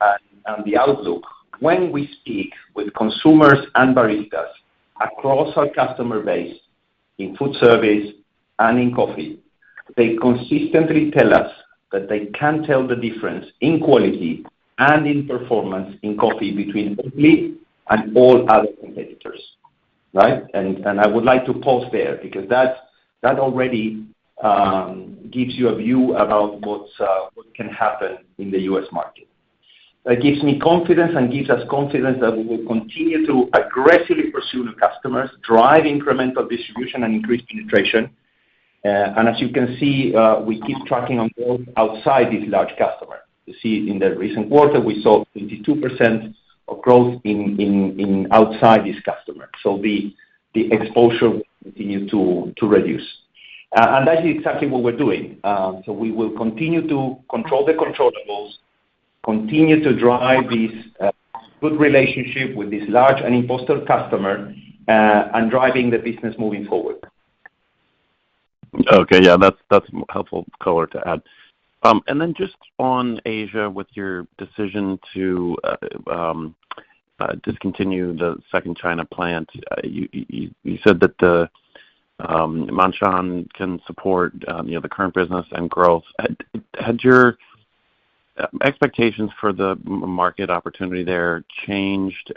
[SPEAKER 4] and the outlook, when we speak with consumers and baristas across our customer base in food service and in coffee, they consistently tell us that they can't tell the difference in quality and in performance in coffee between Oatly and all other competitors, right? And I would like to pause there because that already gives you a view about what can happen in the U.S. market. That gives me confidence and gives us confidence that we will continue to aggressively pursue new customers, drive incremental distribution and increase penetration. And as you can see, we keep tracking on growth outside this large customer. You see, in the recent quarter, we saw 22% of growth in outside this customer. So the exposure will continue to reduce. And that's exactly what we're doing. So we will continue to control the controllables, continue to drive this good relationship with this large and important customer, and driving the business moving forward.
[SPEAKER 9] Okay, yeah, that's helpful color to add. And then just on Asia, with your decision to discontinue the second China plant, you said that the Ma'anshan can support the current business and growth. Had your expectations for the market opportunity there changed?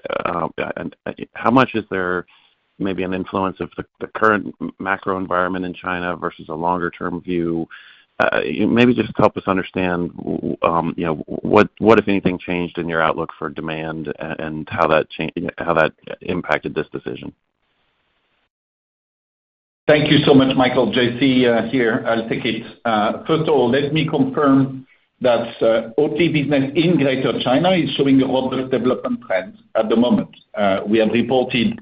[SPEAKER 9] And how much is there maybe an influence of the current macro environment in China versus a longer term view? Maybe just help us understand, what if anything changed in your outlook for demand and how that impacted this decision.
[SPEAKER 3] Thank you so much, Michael. JC here. I'll take it. First of all, let me confirm that Oatly business in Greater China is showing a robust development trend at the moment. We have reported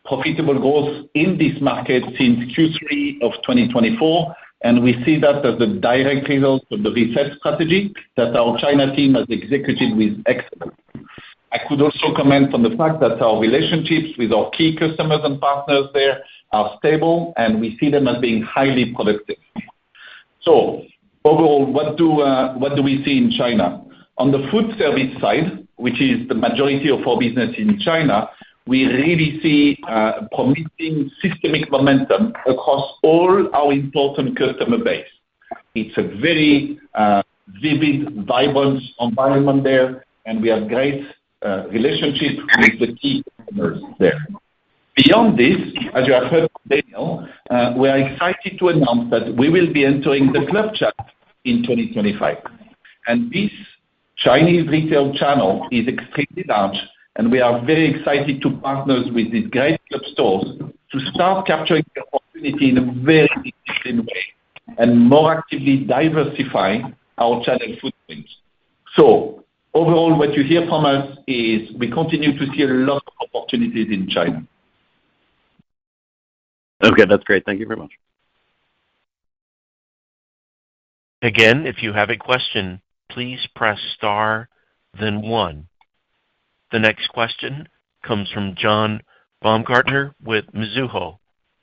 [SPEAKER 3] profitable growth in this market since Q3 of 2024, and we see that as the direct result of the reset strategy that our China team has executed with excellence. I could also comment on the fact that our relationships with our key customers and partners there are stable, and we see them as being highly productive. So overall, what do we see in China? On the food service side, which is the majority of our business in China, we really see promising systemic momentum across all our important customer base. It's a very vivid, vibrant environment there, and we have great relationship with the key customers there. Beyond this, as you have heard from Daniel, we are excited to announce that we will be entering the club channel in 2025. And this Chinese retail channel is extremely large, and we are very excited to partner with these great club stores to start capturing the opportunity in a very disciplined way and more actively diversify our channel footprint. So overall, what you hear from us is we continue to see a lot of opportunities in China.
[SPEAKER 9] Okay, that's great. Thank you very much.
[SPEAKER 1] Again, if you have a question, please press star, then 1. The next question comes from John Baumgartner with Mizuho.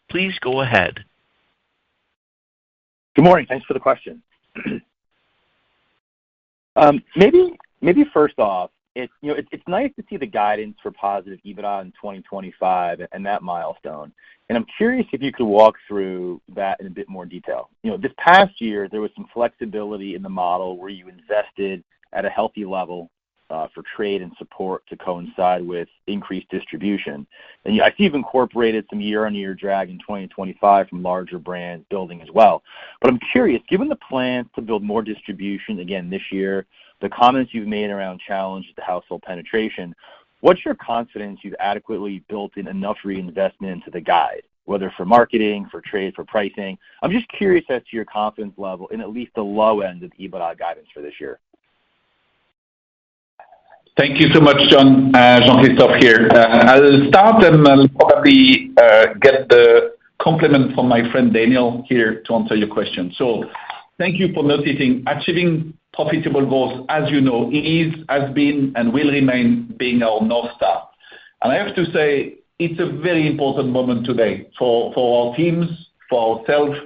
[SPEAKER 1] Please go ahead.
[SPEAKER 10] Good morning. Thanks for the question. Maybe first off, it's nice to see the guidance for positive EBITDA in 2025 and that milestone. And I'm curious if you could walk through that in a bit more detail. This past year, there was some flexibility in the model where you invested at a healthy level for trade and support to coincide with increased distribution. And I see you've incorporated some year-on-year drag in 2025 from larger brands building as well. But I'm curious, given the plans to build more distribution again this year, the comments you've made around challenges to household penetration, what's your confidence you've adequately built in enough reinvestment into the guide, whether for marketing, for trade, for pricing? I'm just curious as to your confidence level in at least the low end of EBITDA guidance for this year.
[SPEAKER 3] Thank you so much, John. Jean-Christophe here. I'll start and I'll probably get the compliment from my friend Daniel here to answer your question. So thank you for noticing achieving profitable growth, as you know, has been, and will remain being our North Star. And I have to say, it's a very important moment today for our teams, for ourselves,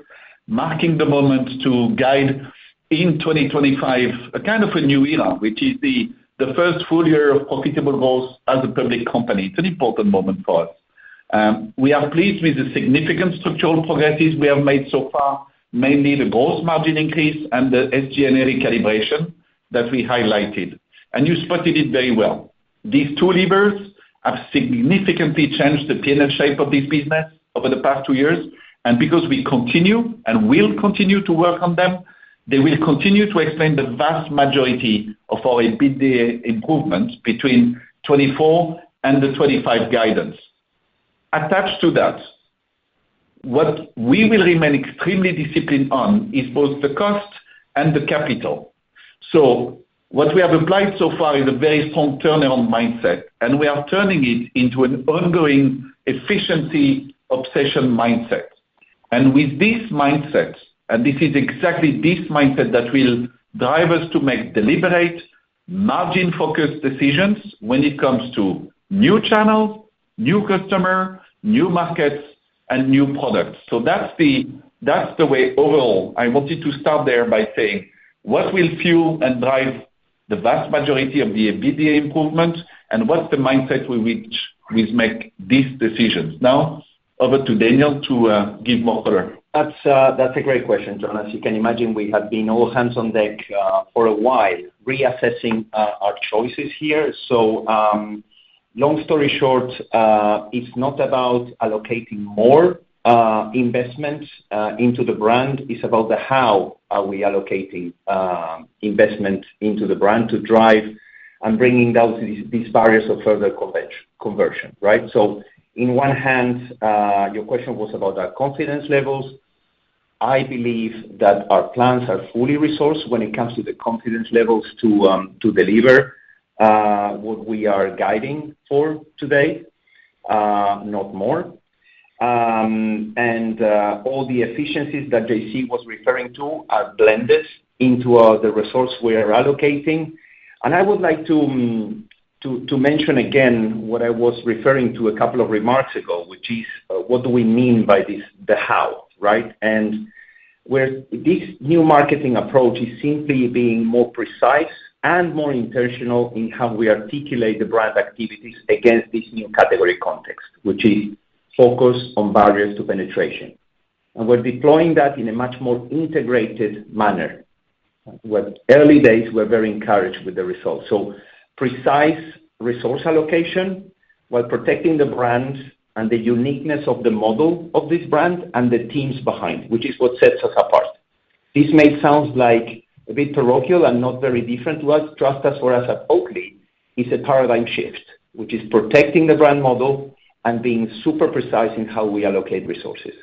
[SPEAKER 3] marking the moment to guide in 2025 a kind of a new era, which is the first full year of profitable growth as a public company. It's an important moment for us. We are pleased with the significant structural progresses we have made so far, mainly the gross margin increase and the SG&A recalibration that we highlighted. And you spotted it very well. These two levers have significantly changed the P&L shape of this business over the past 2 years. And because we continue and will continue to work on them, they will continue to explain the vast majority of our EBITDA improvements between 24 and the 25 guidance. Attached to that, what we will remain extremely disciplined on is both the cost and the capital. So what we have applied so far is a very strong turnaround mindset, and we are turning it into an ongoing efficiency obsession mindset. And with this mindset, and this is exactly this mindset that will drive us to make deliberate, margin-focused decisions when it comes to new channels, new customer, new markets, and new products. So that's the way overall. I wanted to start there by saying what will fuel and drive the vast majority of the EBITDA improvement, and what's the mindset with which we make these decisions. Now, over to Daniel to give more color.
[SPEAKER 4] That's a great question, John. As you can imagine, we have been all hands on deck for a while, reassessing our choices here. So long story short, it's not about allocating more investment into the brand. It's about the how are we allocating investment into the brand to drive and bringing down these barriers of further conversion, right? So in one hand, your question was about our confidence levels. I believe that our plans are fully resourced when it comes to the confidence levels to deliver what we are guiding for today, not more. And all the efficiencies that JC was referring to are blended into the resource we are allocating. And I would like to mention again what I was referring to a couple of remarks ago, which is what do we mean by this, the how, right? And where this new marketing approach is simply being more precise and more intentional in how we articulate the brand activities against this new category context, which is focus on barriers to penetration. And we're deploying that in a much more integrated manner. With early days, we're very encouraged with the results. So precise resource allocation while protecting the brand and the uniqueness of the model of this brand and the teams behind, which is what sets us apart. This may sound like a bit parochial and not very different to us. Trust us, for us at Oatly, is a paradigm shift, which is protecting the brand model and being super precise in how we allocate resources.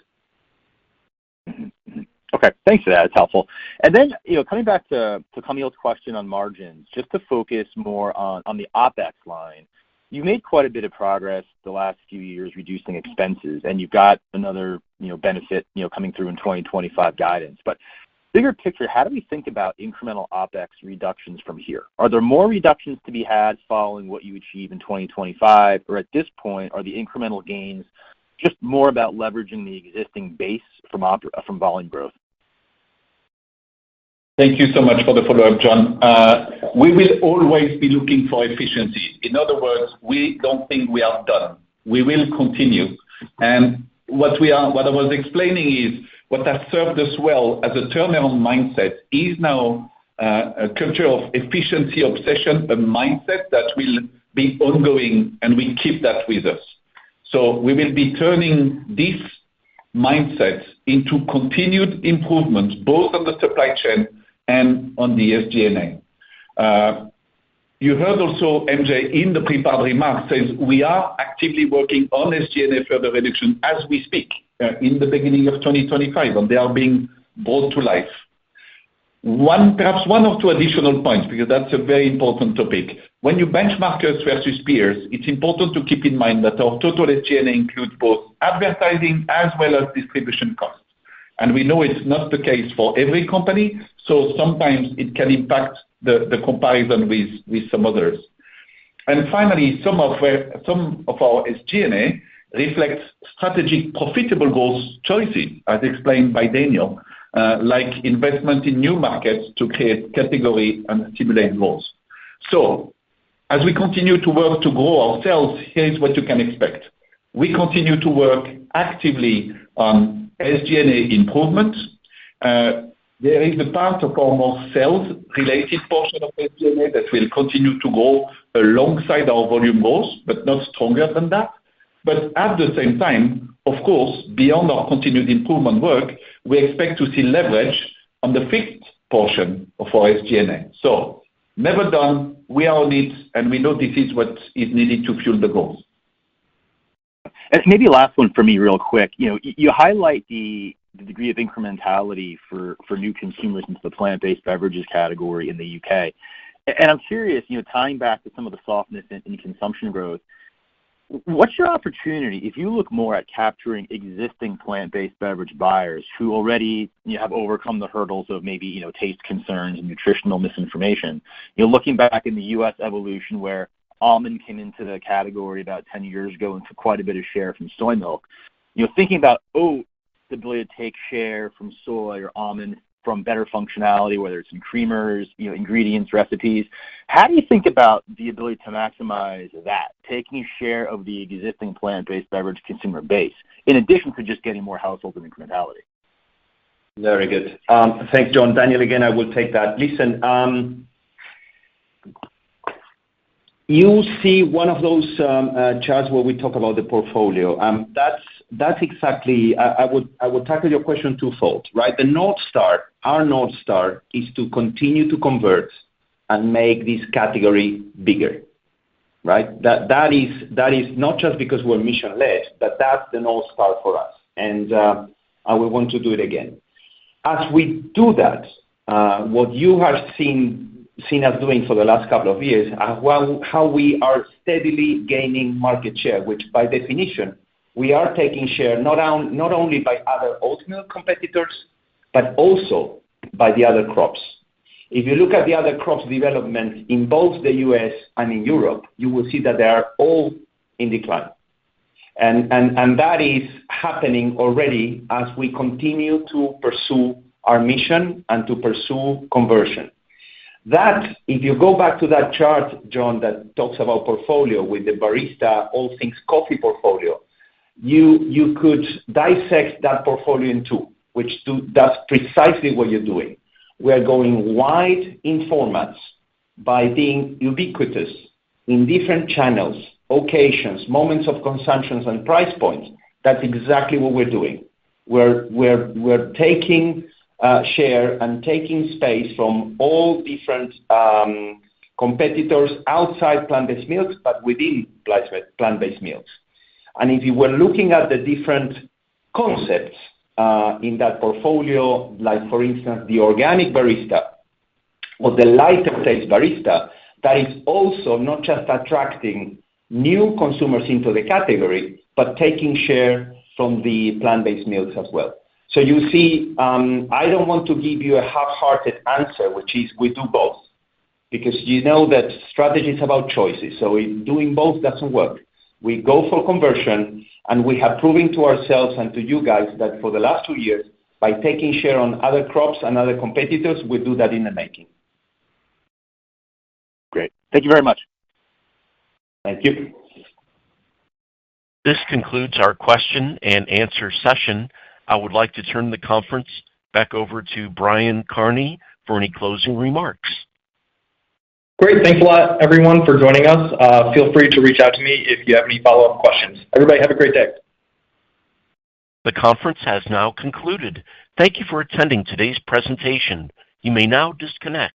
[SPEAKER 10] Okay, thanks for that. It's helpful. And then, coming back to Camille's question on margins, just to focus more on the OpEx line, you made quite a bit of progress the last few years reducing expenses, and you've got another, benefit, coming through in 2025 guidance. But bigger picture, how do we think about incremental OpEx reductions from here? Are there more reductions to be had following what you achieve in 2025, or at this point, are the incremental gains just more about leveraging the existing base from volume growth?
[SPEAKER 3] Thank you so much for the follow-up, John. We will always be looking for efficiency. In other words, we don't think we are done. We will continue. And what I was explaining is what has served us well as a turnaround mindset is now a culture of efficiency obsession, a mindset that will be ongoing, and we keep that with us. So we will be turning this mindset into continued improvements, both on the supply chain and on the SG&A. You heard also MJ in the prepared remarks says we are actively working on SG&A further reduction as we speak in the beginning of 2025, and they are being brought to life. Perhaps one or two additional points, because that's a very important topic. When you benchmark us versus peers, it's important to keep in mind that our total SG&A includes both advertising as well as distribution costs. And we know it's not the case for every company, so sometimes it can impact the comparison with some others. And finally, some of our SG&A reflects strategic profitable growth choices, as explained by Daniel, like investment in new markets to create category and stimulate growth. So as we continue to work to grow our sales, here's what you can expect. We continue to work actively on SG&A improvement. There is a part of our more sales-related portion of SG&A that will continue to grow alongside our volume growth, but not stronger than that. But at the same time, of course, beyond our continued improvement work, we expect to see leverage on the fixed portion of our SG&A. So never done, we are on it, and we know this is what is needed to fuel the growth.
[SPEAKER 10] And maybe last one for me real quick. You highlight the degree of incrementality for new consumers into the plant-based beverages category in the UK. And I'm curious, tying back to some of the softness in consumption growth, what's your opportunity if you look more at capturing existing plant-based beverage buyers who already have overcome the hurdles of maybe taste concerns and nutritional misinformation? Looking back in the U.S. evolution where almond came into the category about 10 years ago and took quite a bit of share from soy milk. Thinking about oat, the ability to take share from soy or almond from better functionality, whether it's in creamers, ingredients, recipes. How do you think about the ability to maximize that, taking share of the existing plant-based beverage consumer base, in addition to just getting more households and incrementality?
[SPEAKER 4] Very good. Thanks, John. Daniel, again, I will take that. Listen, you see one of those charts where we talk about the portfolio. That's exactly. I would tackle your question twofold, right? Our North Star is to continue to convert and make this category bigger, right? That is not just because we're mission-led, but that's the North Star for us, and we want to do it again. As we do that, what you have seen us doing for the last couple of years, how we are steadily gaining market share, which by definition, we are taking share not only by other oatmeal competitors, but also by the other crops. If you look at the other crops development in both the US and in Europe, you will see that they are all in decline. And that is happening already as we continue to pursue our mission and to pursue conversion. That, if you go back to that chart, John, that talks about portfolio with the barista, all things coffee portfolio, you could dissect that portfolio in two, that's precisely what you're doing. We are going wide in formats by being ubiquitous in different channels occasions, moments of consumptions, and price points, that's exactly what we're doing. We're taking share and taking space from all different competitors outside plant-based milks, but within plant-based milks. And if you were looking at the different concepts in that portfolio, like for instance, the organic barista or the lighter taste barista, that is also not just attracting new consumers into the category, but taking share from the plant-based milks as well. So you see, I don't want to give you a half-hearted answer, which is we do both, because you know that strategy is about choices. So doing both doesn't work. We go for conversion, and we have proven to ourselves and to you guys that for the last 2 years, by taking share on other crops and other competitors, we do that in the making.
[SPEAKER 10] Great. Thank you very much.
[SPEAKER 4] Thank you.
[SPEAKER 1] This concludes our question and answer session. I would like to turn the conference back over to Brian Kearney for any closing remarks.
[SPEAKER 2] Great. Thanks a lot, everyone, for joining us. Feel free to reach out to me if you have any follow-up questions. Everybody have a great day.
[SPEAKER 1] The conference has now concluded. Thank you for attending today's presentation. You may now disconnect.